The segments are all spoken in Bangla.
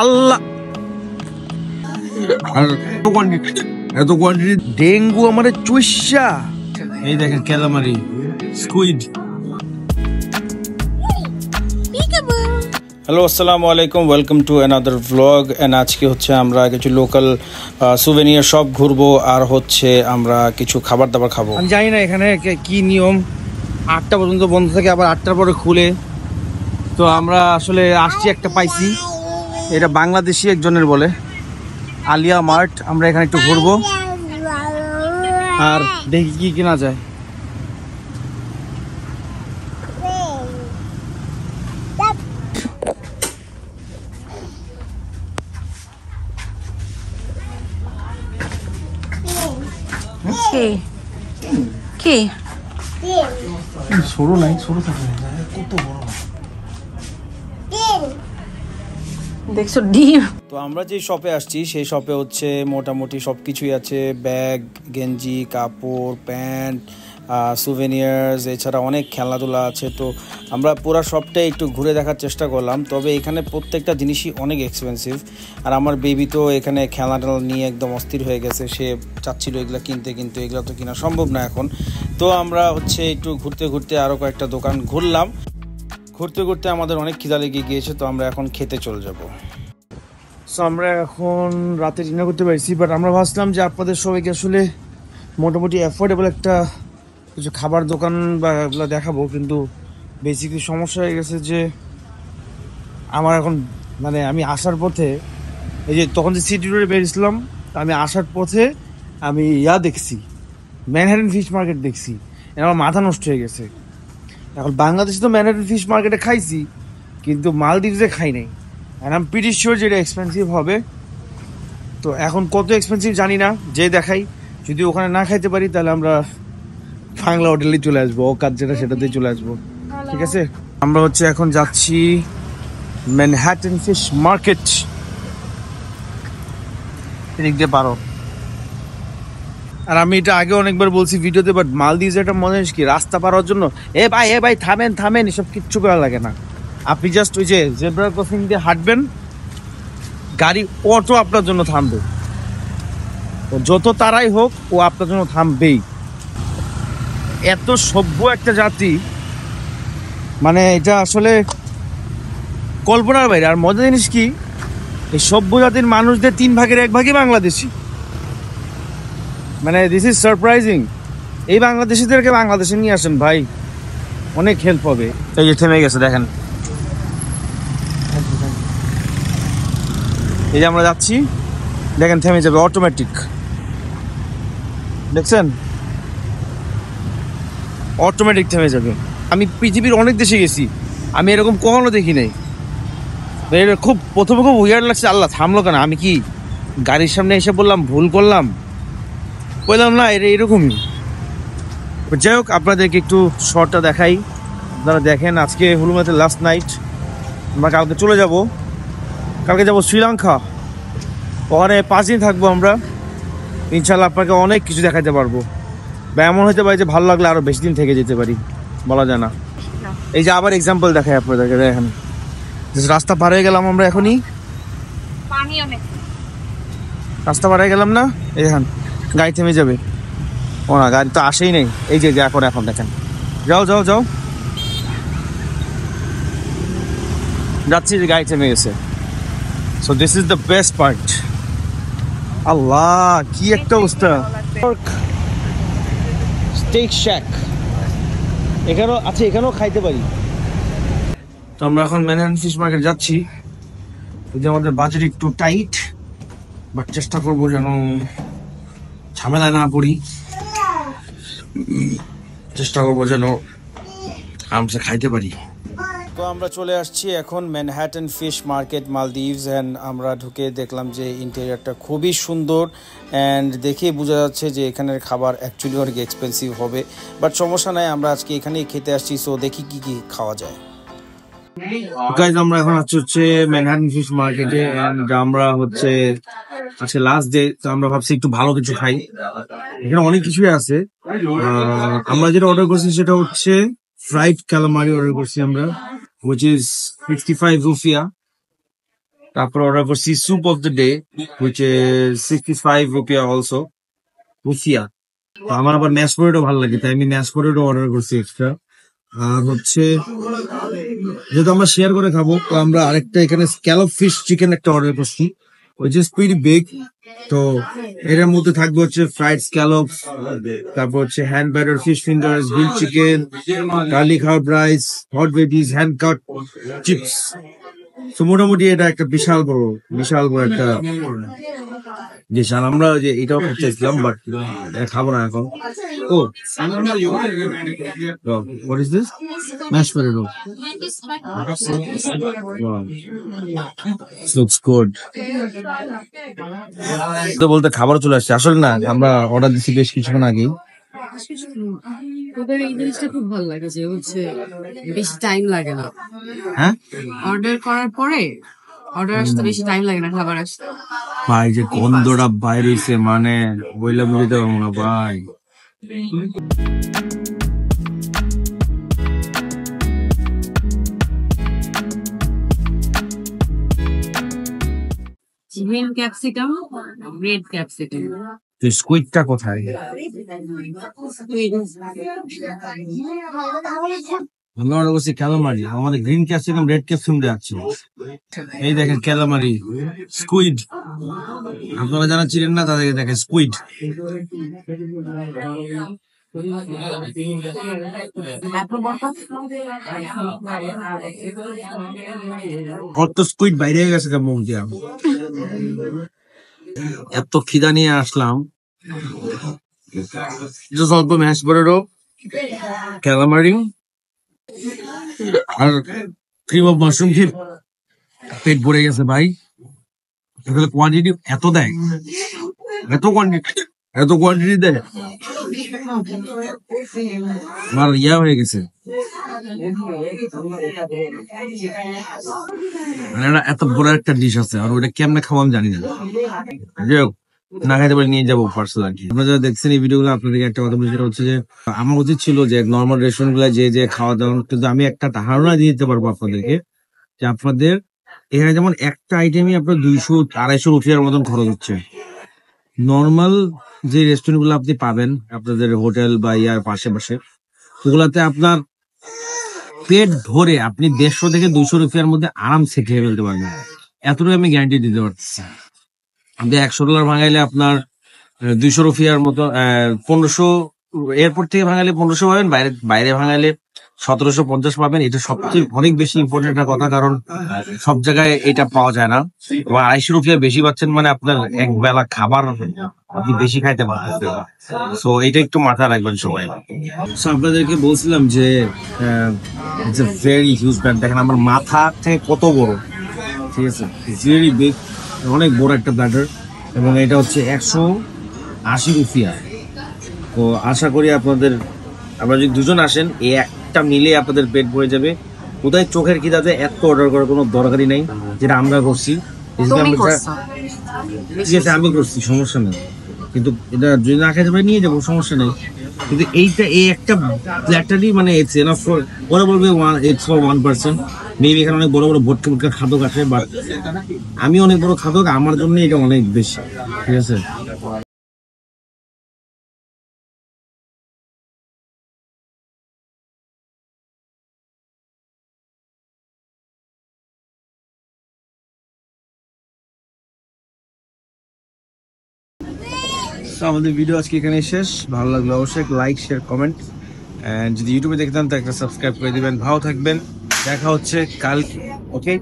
আল্লাহ, এত কোয়ান্টিটি ডেঙ্গু আমার চুইসা। এই দেখেন ক্যালামারি, স্কুইড। হ্যালো, আসসালামু আলাইকুম, welcome to another vlog. And আজকে হচ্ছে আমরা কিছু লোকাল সুভেনিয়ার শপ ঘুরবো, আর হচ্ছে আমরা কিছু খাবার দাবার খাবো। আমি জানি না এখানে কি নিয়ম, 8টা পর্যন্ত বন্ধ থাকে, আবার 8টার পরে খুলে। তো আমরা আসলে আসছি, একটা পাইছি, এটা বাংলাদেশি একজনের বলে আলিয়া মার্ট। আমরা এখানে একটু ঘুরবো আর দেখি কি কেনা যায়। সরু নাই, সরু থাকে কত বড় দেখছো ডিম। তো আমরা যে শপে আসছি সেই শপে হচ্ছে মোটামুটি সব কিছুই আছে, ব্যাগ, গেঞ্জি, কাপড়, প্যান্ট, সুভেনিয়ার্স, এছাড়া অনেক খেলাধুলা আছে। তো আমরা পুরো শপটাই একটু ঘুরে দেখার চেষ্টা করলাম। তবে এখানে প্রত্যেকটা জিনিসই অনেক এক্সপেন্সিভ, আর আমার বেবি তো এখানে খেলাধুলা নিয়ে একদম অস্থির হয়ে গেছে। সে চাচ্ছিল এগুলো কিনতে, কিন্তু এগুলো তো কেনা সম্ভব না এখন। তো আমরা হচ্ছে একটু ঘুরতে ঘুরতে আরও কয়েকটা দোকান ঘুরলাম। ঘুরতে ঘুরতে আমাদের অনেক খিদা লেগে গিয়েছে, তো আমরা এখন খেতে চলে যাব। সো আমরা এখন রাতে ডিনার করতে পারছি, বাট আমরা ভাবছিলাম যে আপনাদের সবাইকে আসলে মোটামুটি অ্যাফোর্ডেবল একটা কিছু খাবার দোকান বা এগুলো দেখাবো, কিন্তু বেসিক্যালি সমস্যা হয়ে গেছে যে আমার এখন মানে আমি আসার পথে, এই যে তখন যে সিটি রোডে বেরিয়েছিলাম, আমি আসার পথে আমি দেখছি, ম্যানহাটন ফিশ মার্কেট দেখছি, আমার মাথা নষ্ট হয়ে গেছে। এখন বাংলাদেশে তো ম্যানহাটন ফিশ মার্কেটে খাইছি, কিন্তু মালদ্বীপসে খাই নাই। And I am pretty sure যে এটা এক্সপেন্সিভ হবে। তো এখন কত এক্সপেন্সিভ জানি না, যে দেখাই যদি ওখানে না খাইতে পারি তাহলে আমরা বাংলা হোটেলেই চলে আসবো, ও কাজ যেটা সেটাতেই চলে আসবো। ঠিক আছে, আমরা হচ্ছে এখন যাচ্ছি ম্যানহাটন ফিশ মার্কেট। এদিক দিয়ে পারো। আর আমি এটা আগে অনেকবার বলছি ভিডিওতে, বাট মালদ্বীপে একটা মনে হয় কি, রাস্তা পার হওয়ার জন্য এ ভাই থামেন থামেন এসব কিচ্ছু করা লাগে না। আপনি জাস্ট ওই যে জেব্রা ক্রসিং দিয়ে হাঁটবেন, গাড়ি অটো আপনার জন্য থামবে, ও যত তারাই হোক ও আপনার জন্য থামবেই। এত সভ্য একটা জাতি, মানে এটা আসলে কল্পনার বাইরে। আর মজার জিনিস কি, এই সভ্য জাতির মানুষদের 3 ভাগের 1 ভাগই বাংলাদেশি। মানে দিস ইজ সারপ্রাইজিং। এই বাংলাদেশিদেরকে বাংলাদেশে নিয়ে আসেন ভাই, অনেক হেল্প হবে। এই যে থেমে গেছে দেখেন, এই যে আমরা যাচ্ছি দেখেন থেমে যাবে অটোমেটিক, দেখছেন অটোমেটিক থেমে যাবে। আমি পৃথিবীর অনেক দেশে গেছি, আমি এরকম কখনো দেখি নাই। এটা খুব প্রথমে খুব উইয়ার্ড লাগছে, আল্লাহ থামলো কেন, আমি কি গাড়ির সামনে এসে বললাম ভুল করলাম, বললাম না এটা এরকমই। যাই হোক, আপনাদেরকে একটু শর্টটা দেখাই, আপনারা দেখেন। আজকে হুলুমাতে লাস্ট নাইট, আমরা কালকে চলে যাব, কালকে যাব শ্রীলঙ্কা, ওখানে 5 দিন থাকবো আমরা। ইনশাল্লাহ আপনাকে অনেক কিছু দেখাতে পারবো, বা এমন হতে পারে যে ভালো লাগলে আরো বেশি দিন থেকে যেতে পারি, বলা যায় না। এই যে আবার এক্সাম্পল দেখাই আপনাদেরকে, দেখেন রাস্তা পার হয়ে গেলাম আমরা, এখনই রাস্তা পার হয়ে গেলাম না, এই দেখেন গাড়ি থেমে যাবে। ও না, গাড়ি তো আসেই নেই, এই যে এখন দেখেন, যাও যাও যাও, যাচ্ছি যে গাড়ি থেমে গেছে। So this is the best part. Allah কি একটা অবস্থা। স্টেক শ্যাক এখানেও আছে, এখানেও খাইতে পারি। তো আমরা এখন ম্যানহাটন ফিশ মার্কেট যাচ্ছি। যদি আমাদের বাজেট একটু টাইট, বাট চেষ্টা করবো যেন ঝামেলায় না পড়ি, চেষ্টা করবো যেন আরামসে খাইতে পারি। তো আমরা চলে আসছি এখন Manhattan fish market Maldives, and আমরা ঢুকে দেখলাম যে ইন্টেরিয়রটা খুবই সুন্দর, অ্যান্ড দেখে বোঝা যাচ্ছে যে এখানের খাবার অ্যাকচুয়ালি অনেক এক্সপেন্সিভ হবে, বাট সমস্যা নাই, আমরা আজকে এখানেই খেতে আসছি। সো দেখি কি কি খাওয়া যায়। গাইজ আমরা এখন হচ্ছে ম্যানহাটন ফিশ মার্কেটে, এন্ড আমরা হচ্ছে আজকে লাস্ট ডে, তো আমরা ভাবছি একটু ভালো কিছু খাই। এখানে অনেক কিছুই আছে। আমরা যেটা অর্ডার করছি সেটা হচ্ছে ফ্রাইড ক্যালামারি অর্ডার করছি আমরা, which is 65 রুপিয়া। তারপর অর্ডার করছি soup of the day which is 65 রুপিয়া অলসো রুফিয়া। তো আমার আবার ম্যাশ পটেটো ভালো লাগে, তাই আমি ম্যাশ পটেটো অর্ডার করছি এক্সট্রা। আর হচ্ছে যেহেতু আমরা শেয়ার করে খাবো, তো আমরা আরেকটা এখানে স্ক্যালপ ফিশ চিকেন একটা অর্ডার করছি which is pretty big। তো এটার মধ্যে থাকবে হচ্ছে ফ্রাইড স্ক্যালপ, তারপর হচ্ছে hand batter fish fingers, grill chicken, garlic herb rice, hot veggies, hand cut chips. তো মোটামুটি এটা একটা বিশাল বড় একটা ডিশ। আর আমরা যে এটাও খেতে চাইছিলাম বাট খাবো না এখন। Oh what is this? Mash potato. Looks good. তো বলতে খাবার চলে আসছে, আসলে না আমরা অর্ডার দিচ্ছি বেশ কিছুক্ষণ আগেই। ওদের এই জিনিসটা খুব ভালো লাগে যে হচ্ছে বেশি টাইম লাগে না। হ্যাঁ, অর্ডার করার পরে অর্ডার আসতে বেশি টাইম লাগে না খাবার আসতে। ভাই যে গন্ধটা বাইরে হইছে মানে বইলা বুঝতে পারবো না ভাই। Green capsicum, red capsicum. তো স্কুইডটা কোথায়? আমরা অর্ডার করছি ক্যালামারি, আমাদের গ্রিন ক্যাপসিকাম রেড ক্যাপসিকাম দেওয়া। এই দেখেন ক্যালামারি, স্কুইড। আপনারা যারা চিনেন না তাদেরকে দেখেন স্কুইড। কত স্কুইড বাইরে গেছে মুখ দিয়া। এত খিদা নিয়ে আসলাম, অল্প ম্যাশ পটেটো, ক্যালামারি আর ক্রিম অফ মাশরুম খেয়ে পেট ভরে গেছে ভাই। কোয়ান্টিটি এত দেয়, এত কোয়ান্টিটি দেয়, আমার ইয়া হয়ে গেছে। মানে এত বড় একটা ডিশ আছে আর ওটা কেমনে খাবো আমি জানি না। যাই হোক, না খাইতে পারে নিয়ে যাবো পার্সেল আর কি। আপনারা যারা দেখছেন এই ভিডিও গুলো, আপনাদেরকে একটা কথা বলি, সেটা হচ্ছে যে আমার উচিত ছিল যে নর্মাল রেস্টুরেন্ট গুলা যে খাওয়া দাওয়া, কিন্তু আমি একটা ধারণা দিয়ে দিতে পারবো আপনাদেরকে যে আপনাদের এখানে যেমন একটা আইটেমই আপনার 200-250 রুপিয়ার মতন খরচ হচ্ছে। নর্মাল যে রেস্টুরেন্ট গুলো আপনি পাবেন আপনাদের হোটেল বা ইয়ার পাশে ওগুলাতে আপনার পেট ভরে আপনি 150 থেকে 200 রুপিয়ার মধ্যে আরামসে খেয়ে ফেলতে পারবেন, এতটুকু আমি গ্যারান্টি দিতে পারছি। আপনি $100 ভাঙাইলে আপনার 200 রুপিয়ার মতো 1500, এয়ারপোর্ট থেকে ভাঙালে 1500 পাবেন, বাইরে ভাঙালে 1750 পাবেন। এটা সবচেয়ে অনেক বেশি ইম্পর্টেন্ট একটা কথা, কারণ সব জায়গায় এটা পাওয়া যায় না। এবং 250 রুপিয়া বেশি পাচ্ছেন মানে আপনার এক বেলা খাবার আপনি বেশি খাইতে পারতেন। সো এটা একটু মাথায় রাখবেন সবাই। সো আপনাদেরকে বলছিলাম যে it's a very huge bag. দেখেন আমার মাথা থেকে কত বড়, ঠিক আছে, ভেরি বিগ, অনেক বড় একটা ব্যাটার। এবং এটা হচ্ছে 180 রুপিয়া। তো আশা করি আপনারা যদি দুজন আসেন, এই একটা মিলে আপনাদের পেট ভরে যাবে। কোথায় চোখের খিদাতে এত অর্ডার করার কোনো দরকারই নাই, যেটা আমরা করছি। ঠিক আছে, আমি করছি, সমস্যা নেই, কিন্তু এটা যদি না খাইতে পারি নিয়ে যাবো, সমস্যা নেই। কিন্তু এই একটা প্ল্যাটারই মানে ইটস এনাফ ফর, ওরা বলবে ইটস ফর 1%। মেবি এখানে অনেক বড় বড় ভোটকা খাদক আছে, বাট আমি অনেক বড় খাদক, আমার জন্য এটা অনেক বেশি, ঠিক আছে। আমাদের ভিডিও আজকে এখানে শেষ। ভালো লাগলে অবশ্যই লাইক, শেয়ার, কমেন্ট, এন্ড যদি ইউটিউবে দেখতেন তো একটা সাবস্ক্রাইব করে দিবেন। ভালো থাকবেন, দেখা হচ্ছে কালকে, ওকে।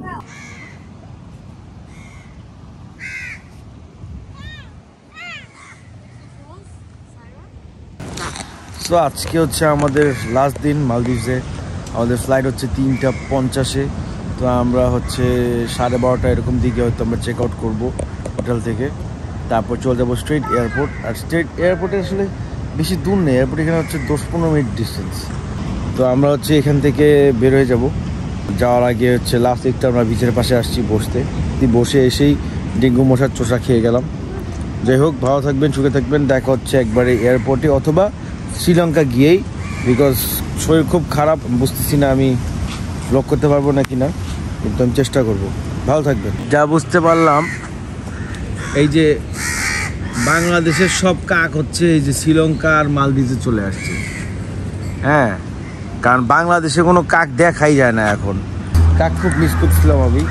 সো আজকে হচ্ছে আমাদের লাস্ট দিন মালদ্বীপসে। আমাদের ফ্লাইট হচ্ছে 3:50-এ। তো আমরা হচ্ছে 12:30 এরকম দিকে হয়তো আমরা চেক আউট করবো হোটেল থেকে। তারপর চলে যাবো স্ট্রেট এয়ারপোর্ট। আর স্ট্রেট এয়ারপোর্টে আসলে বেশি দূর নেই, এয়ারপোর্ট এখানে হচ্ছে 10-15 মিনিট ডিস্টেন্স। তো আমরা হচ্ছে এখান থেকে বের হয়ে যাব। যাওয়ার আগে হচ্ছে লাস্ট উইকটা আমরা বিচের পাশে আসছি বসে এসেই ডেঙ্গু মশার চোষা খেয়ে গেলাম। যাই হোক, ভালো থাকবেন, সুখে থাকবেন, দেখা হচ্ছে একবারে এয়ারপোর্টে অথবা শ্রীলঙ্কা গিয়েই। বিকজ শরীর খুব খারাপ, বুঝতেছি না আমি ব্লগ করতে পারবো না কিনা, কিন্তু আমি চেষ্টা করবো। ভালো থাকবেন। যা বুঝতে পারলাম এই যে বাংলাদেশের সব কাক হচ্ছে এই যে শ্রীলঙ্কা আর মালদ্বীপে চলে আসছে। হ্যাঁ, কারণ বাংলাদেশে কোনো কাক দেখাই যায় না এখন। কাক খুব মিস করছিলাম আমি,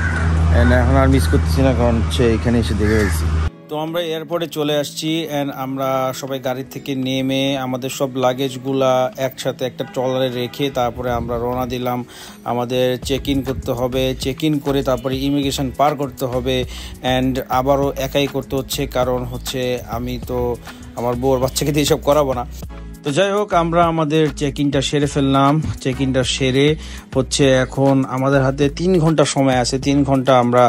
এখন আর মিস করতেছি না, কারণ হচ্ছে এখানে এসে দেখে ফেলছি। তো আমরা এয়ারপোর্টে চলে আসছি অ্যান্ড আমরা সবাই গাড়ি থেকে নেমে আমাদের সব লাগেজগুলা একসাথে একটা ট্রলারে রেখে তারপরে আমরা রওনা দিলাম। আমাদের চেক ইন করতে হবে, চেক ইন করে তারপরে ইমিগ্রেশন পার করতে হবে অ্যান্ড আবারও একাই করতে হচ্ছে, কারণ হচ্ছে আমি তো আমার বউর বাচ্চাকে দিয়ে এসব করাবো না। তো যাই হোক, আমরা আমাদের চেক ইনটা সেরে ফেললাম। চেক ইনটা সেরে হচ্ছে এখন আমাদের হাতে 3 ঘন্টা সময় আছে। 3 ঘন্টা আমরা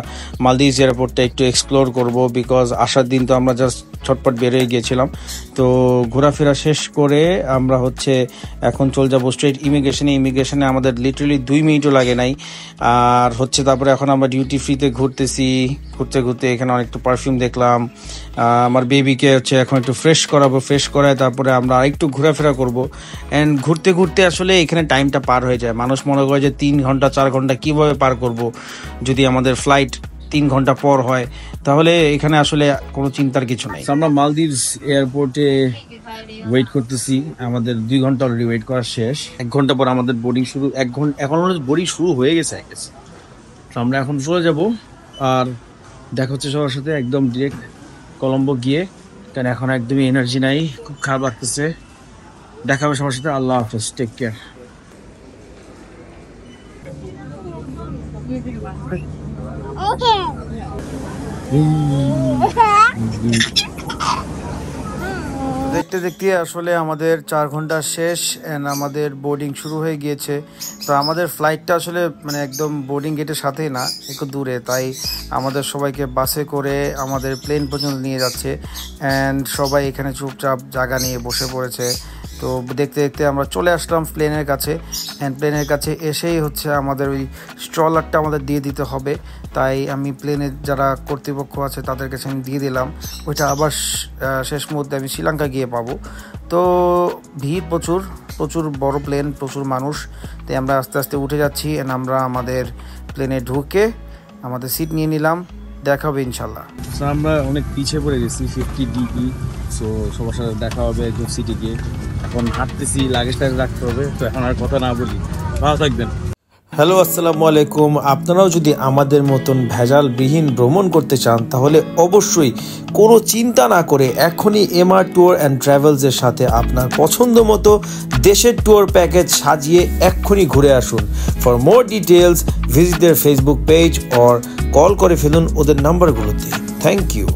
মালদ্বীপ এয়ারপোর্টটা একটু এক্সপ্লোর করব, বিকজ আসার দিন তো আমরা জাস্ট ছটপট বেরিয়ে গিয়েছিলাম। তো ঘোরাফেরা শেষ করে আমরা হচ্ছে এখন চলে যাবো স্ট্রেট ইমিগ্রেশনে। ইমিগ্রেশনে আমাদের লিটারালি 2 মিনিটও লাগে নাই। আর হচ্ছে তারপরে এখন আমরা ডিউটি ফ্রিতে ঘুরতেছি। ঘুরতে ঘুরতে এখানে অনেকটা পারফিউম দেখলাম। আমার বেবিকে হচ্ছে এখন একটু ফ্রেশ করাবো, ফ্রেশ করায় তারপরে আমরা আরেকটু ঘোরাফেরা করবো। অ্যান্ড ঘুরতে ঘুরতে আসলে এখানে টাইমটা পার হয়ে যায়। মানুষ মনে করে যে 3 ঘন্টা 4 ঘন্টা কীভাবে পার করব, যদি আমাদের ফ্লাইট 3 ঘন্টা পর হয়, তাহলে এখানে আসলে কোনো চিন্তার কিছু নেই। আমরা মালদ্বীপ এয়ারপোর্টে ওয়েট করতেছি। আমাদের 2 ঘন্টা অলরেডি ওয়েট করা শেষ। 1 ঘন্টা পর আমাদের বোর্ডিং শুরু। 1 ঘন্টা এখন বোর্ডিং শুরু হয়ে গেছে। তো আমরা এখন চলে যাব আর দেখা হচ্ছে সবার সাথে একদম ডিরেক্ট কলম্বো গিয়ে, কারণ এখন একদমই এনার্জি নাই, খুব খারাপ লাগতেছে। দেখা হবে সবার সাথে। আল্লাহ হাফেজ, টেক কেয়ার। দেখতে দেখতে আসলে আমাদের 4 ঘন্টা শেষ অ্যান্ড আমাদের বোর্ডিং শুরু হয়ে গিয়েছে। তো আমাদের ফ্লাইটটা আসলে মানে একদম বোর্ডিং গেটের সাথেই না, একটু দূরে, তাই আমাদের সবাইকে বাসে করে আমাদের প্লেন পর্যন্ত নিয়ে যাচ্ছে অ্যান্ড সবাই এখানে চুপচাপ জায়গা নিয়ে বসে পড়েছে। তো দেখতে দেখতে আমরা চলে আসলাম প্লেনের কাছে অ্যান্ড প্লেনের কাছে এসেই হচ্ছে আমাদের ওই স্ট্রলারটা আমাদের দিয়ে দিতে হবে। তাই আমি প্লেনের যারা কর্তৃপক্ষ আছে তাদের কাছে আমি দিয়ে দিলাম। ওইটা আবার শেষ মুহূর্তে আমি শ্রীলঙ্কা গিয়ে পাবো। তো ভিড় প্রচুর, প্রচুর বড় প্লেন, প্রচুর মানুষ, তাই আমরা আস্তে আস্তে উঠে যাচ্ছি অ্যান্ড আমরা আমাদের প্লেনে ঢুকে আমাদের সিট নিয়ে নিলাম। দেখা হবে ইনশাল্লাহ। সো আমরা অনেক পিছিয়ে পড়ে গেছি 50 ডিগ্রি। সো সবার সাথে দেখা হবে একদম সিটি গিয়ে। এখন হাঁটতেছি, লাগেজটা রাখতে হবে। তো এখন আর কথা না বলি, ভালো থাকবেন। হ্যালো, আসসালামু আলাইকুম। আপনারাও যদি আমাদের মতন ভেজালবিহীন ভ্রমণ করতে চান, তাহলে অবশ্যই কোনো চিন্তা না করে এখনই এমআর ট্যুর অ্যান্ড ট্রাভেলসের সাথে আপনার পছন্দ মতো দেশের ট্যুর প্যাকেজ সাজিয়ে এক্ষুনি ঘুরে আসুন। For more details visit their Facebook page or call করে ফেলুন ওদের নাম্বারগুলোতে। Thank you.